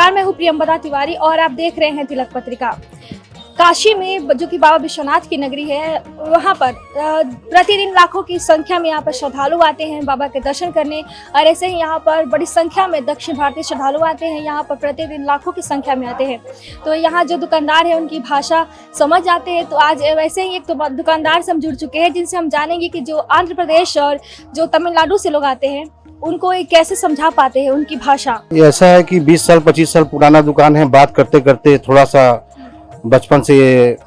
नमस्कार, मैं हूँ प्रियंवदा तिवारी और आप देख रहे हैं तिलक पत्रिका। काशी में जो कि बाबा विश्वनाथ की नगरी है, वहाँ पर प्रतिदिन लाखों की संख्या में यहाँ पर श्रद्धालु आते हैं बाबा के दर्शन करने। और ऐसे ही यहाँ पर बड़ी संख्या में दक्षिण भारतीय श्रद्धालु आते हैं, यहाँ पर प्रतिदिन लाखों की संख्या में आते हैं। तो यहाँ जो दुकानदार है उनकी भाषा समझ जाते हैं। तो आज वैसे ही एक तो दुकानदार से हम जुड़ चुके हैं जिनसे हम जानेंगे कि जो आंध्र प्रदेश और जो तमिलनाडु से लोग आते हैं उनको ये कैसे समझा पाते हैं उनकी भाषा। ऐसा है कि 20 साल 25 साल पुराना दुकान है, बात करते करते थोड़ा सा बचपन से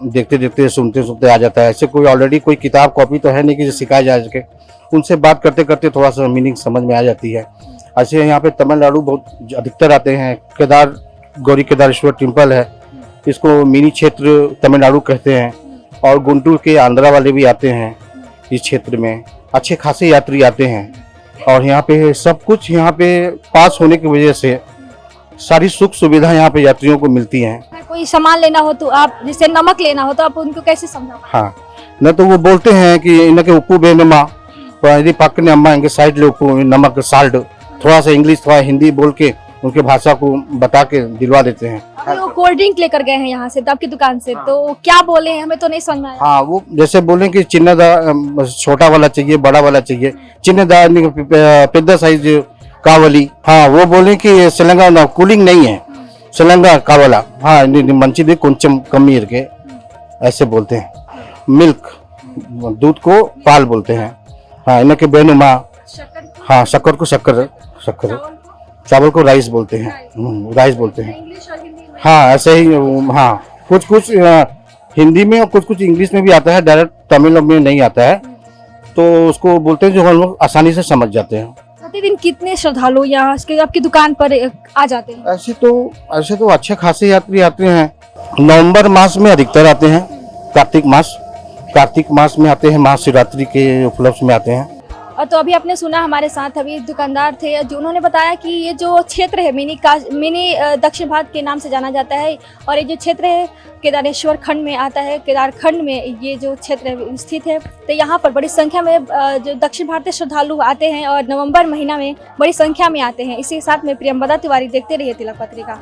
देखते देखते सुनते सुनते आ जाता है। ऐसे कोई ऑलरेडी कोई किताब कॉपी तो है नहीं कि जो सिखाया जा सके, उनसे बात करते करते थोड़ा सा मीनिंग समझ में आ जाती है। ऐसे यहाँ पे तमिलनाडु बहुत अधिकतर आते हैं। केदार गौरी केदारेश्वर टेम्पल है, इसको मिनी क्षेत्र तमिलनाडु कहते हैं। और गुंटूर के आंध्रा वाले भी आते हैं इस क्षेत्र में, अच्छे खासे यात्री आते हैं। और यहाँ पे सब कुछ यहाँ पे पास होने की वजह से सारी सुख सुविधा यहाँ पे यात्रियों को मिलती हैं। कोई सामान लेना हो तो आप, जैसे नमक लेना हो तो आप उनको कैसे समझा? हाँ, न तो वो बोलते हैं कि इनके उप्पू बेनमा यदि पकने अम्मा इनके साइड ले उप्पू नमक साल्ट, थोड़ा सा इंग्लिश थोड़ा हिंदी बोल के उनके भाषा को बता के दिलवा देते हैं। अभी वो कोल्ड ड्रिंक लेकर गए हैं यहाँ से, तो आपकी दुकान से, तो क्या बोले हैं हमें तो नहीं समझ आया। हाँ, वो जैसे बोले कि चिन्नदा छोटा वाला चाहिए, बड़ा वाला चाहिए, चिन्नदा पेद्दा साइज कावली। हाँ, वो बोले कि सिलंगा कूलिंग नहीं है, सिलंगा कावला। हाँ, मंचिदी कुंचम कमी के ऐसे बोलते हैं। मिल्क दूध को पाल बोलते हैं। हाँ, इनके बेनुमा। हाँ, शक्कर को शक्कर, चावल को राइस बोलते हैं, राइस बोलते हैं। हाँ, ऐसे ही। हाँ, कुछ कुछ हिंदी में और कुछ कुछ इंग्लिश में भी आता है, डायरेक्ट तमिल में नहीं आता है, तो उसको बोलते हैं जो हम लोग आसानी से समझ जाते हैं। प्रतिदिन कितने श्रद्धालु यहाँ आपकी दुकान पर आ जाते हैं? ऐसे तो अच्छे खासे यात्री आते हैं। नवंबर मास में अधिकतर आते हैं, कार्तिक मास में आते हैं, महाशिवरात्रि के उपलक्ष्य में आते हैं। और तो अभी आपने सुना, हमारे साथ अभी दुकानदार थे जो उन्होंने बताया कि ये जो क्षेत्र है मिनी दक्षिण भारत के नाम से जाना जाता है। और ये जो क्षेत्र है केदारेश्वर खंड में आता है, केदार खंड में ये जो क्षेत्र स्थित है। तो यहाँ पर बड़ी संख्या में जो दक्षिण भारतीय श्रद्धालु आते हैं और नवंबर महीना में बड़ी संख्या में आते हैं। इसी के साथ में प्रियंवदा तिवारी, देखते रहिए तिलक पत्रिका।